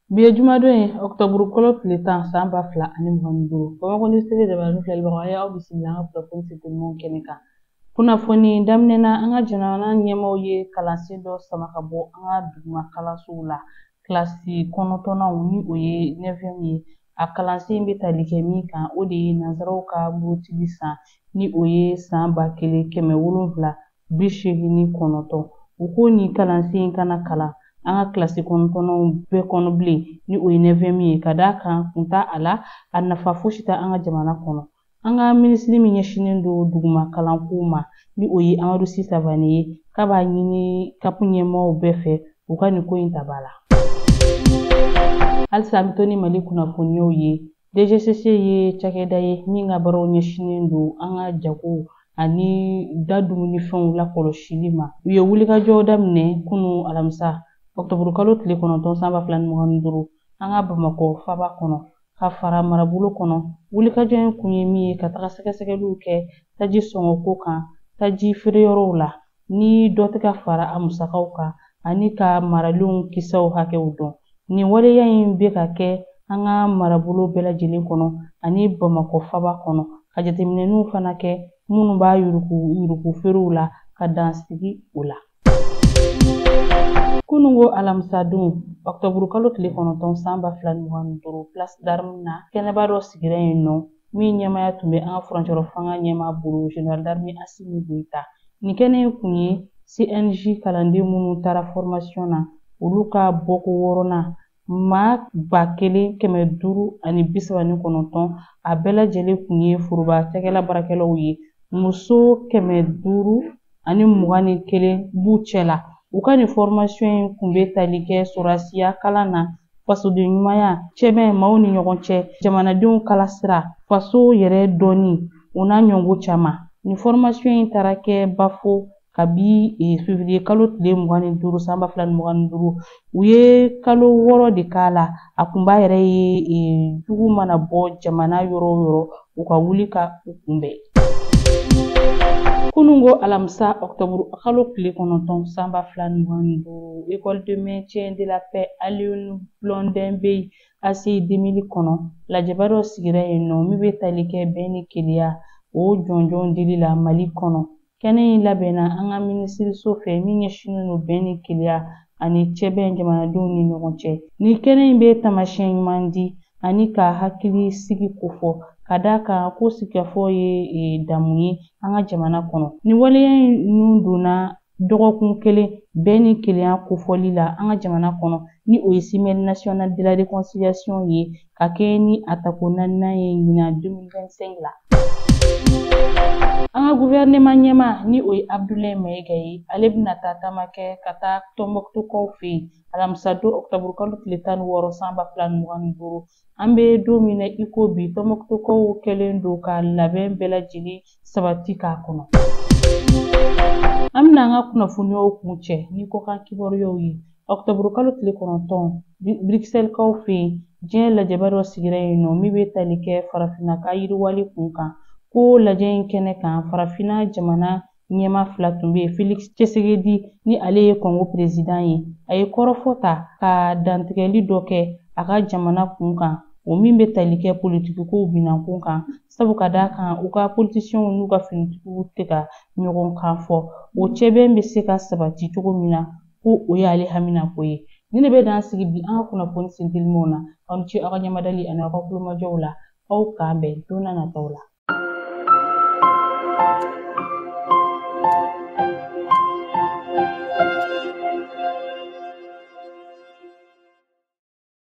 Biye jumadon ye Octobre kalo tile 10 san 2025 Bamakɔ Université Dabalou filɛlibaga a y'aw bisimila an ka kunnafoni sɛbɛnniw kɛnɛ kan. Kunnafoni daminɛna an ka jamana ɲɛmaaw ye kalansen dɔ sama ka bɔ an ka duguma kalansow la. Kilasi 9nan ni o ye 9e ye. A kalansen bɛ tali kɛ min kan o de ye nanzaraw ka murutili san ni o ye san 1789. U ko nin kalansen kana kalan an ka kilasi 9nan bɛɛ kɔnɔ bilen ni o ye 9e ye ka d'a kan kun t'a a la a nafa fosi tɛ an ka jamana kɔnɔ. An ka minisiri min ɲɛsinnen don duguma kalanko ma ni o ye Amadu Sisabane ye k'a b'a ɲini CAP ɲɛmaaw bɛɛ fɛ u ka nin ko in ta ba la. Halisa an bɛ to ni Mali kunnafoniyaw ye. DGCC ye cakɛda ye min ka baaraw ɲɛsinnen don an ka jago ani da dumunifɛnw lakɔlɔsili ma. U ye wulikajɔ daminɛ kunun alamisa Octobre kalo tile 9 san 2025 an ka Bamakɔ faba kɔnɔ ka fara marabolo kɔnɔ. Wulikajɔ in kun ye min ye ka taga sɛgɛsɛgɛliw kɛ taji sɔngɔko kan, taji feereyɔrɔw la ni dɔ tɛ ka fara a musakaw kan ani ka maralenw kisɛw hakɛw dɔn. Nin waleya in bɛ ka kɛ an ka marabolo bɛɛ lajɛlen kɔnɔ ani Bamakɔ faba kɔnɔ ka jateminɛw fana kɛ minnu b'a yuruku feerew la ka dansigi o la. Kunungo alamisa don Octobre kalo tile 9 san 2025 Place d'Armes na kɛnɛba dɔ sigira yen nɔ min ɲɛmaya tun bɛ an ka furancɛrɔ fanga ɲɛmaa bolo Général d'Armée Assimi Goïta. Nin kɛnɛ in kun ye CNJ kalanden minnu taara formation na olu ka bɔko 6nan maa 1539 a bɛɛ lajɛlen kun ye foroba cakɛla baarakɛlaw ye. Muso 521 b'u cɛ la. U ka nin formation in kun bɛ tali kɛ sɔrɔsiya kalan na, fasoden ɲumanya, cɛbɛn maaw ni ɲɔgɔn cɛ, jamanadenw kalasira, faso yɛrɛ dɔnni o n'a ɲɔgɔn caman. Nin formation in taara kɛ Bafo kabi février kalo tile 25 san 2025. U ye kalo 6 de k'a la. A kunba yɛrɛ ye jugu mana bɔ jamana yɔrɔ o yɔrɔ u ka wuli ka u kunbɛn. Kunungo alamisa Octobre kalo tile 9 san 2025 École de maintien de la paix Alioune Blondin Beye ACI 2000 kɔnɔ lajɛba dɔ sigira yen nɔ min bɛ tali kɛ bɛn ni keleya o jɔnjɔn dili la Mali kɔnɔ. Kɛnɛ in labɛnna an ka minisiriso fɛ min ɲɛsinnen don bɛn ni keleya ani cɛbɛn jamanadenw ni ɲɔgɔn cɛ. Nin kɛnɛ in bɛ taamasiyɛn ɲuman di ani ka hakili sigi kofɔ ka d'a kan ko sigikafɔ ye damu ye an ka jamana kɔnɔ. Nin waleya in donna dɔgɔkun kelen bɛn ni keleya kofɔli la an ka jamana kɔnɔ ni o ye Semaine nationale de la réconciliation ye ka kɛ ni a tako 4nan ye ɲina 2025 la. An ka gouvernement ɲɛmaa ni o ye Abdoulaye Mayiga ye ale bɛna taa taama kɛ ka taa Tɔnbɔkutukaw fɛ yen alamisa don Octobre kalo tile 16 san 2025. An bɛ don min na i ko bi Tɔnbɔkutukaw kɛlen don ka labɛn bɛɛ lajɛlen sabati k'a kɔnɔ. An bɛna an ka kunnafoniyaw kun cɛ ni kɔkan kibaruyaw ye. Octobre kalo tile 9 Bruxelles-kaw fɛ yen diɲɛ lajɛba dɔ sigira yen nɔ min bɛ tali kɛ farafinna ka yiriwali kun kan. Ko lajɛ in kɛnɛ kan farafinna jamana ɲɛmaa 2 tun bɛ yen Félix Tshisekedi ni ale ye Congo président ye. A ye kɔrɔfɔ ta ka dantigɛli dɔ kɛ a ka jamana kun kan o min bɛ tali kɛ politikikow binankun kan sabu ka d'a kan u ka politiciens n'u ka finitigiw tɛ ka ɲɔgɔn kan fɔ. O cɛbɛn bɛ se ka sabati cogo min na ko o y'ale haminako ye. Ni ne bɛ dan sigi bi an ka kunnafoni sentelimaw na aw ni ce aw ka ɲamadali ani aw ka kulomajɔw la aw k'an bɛn don n'a nataw la.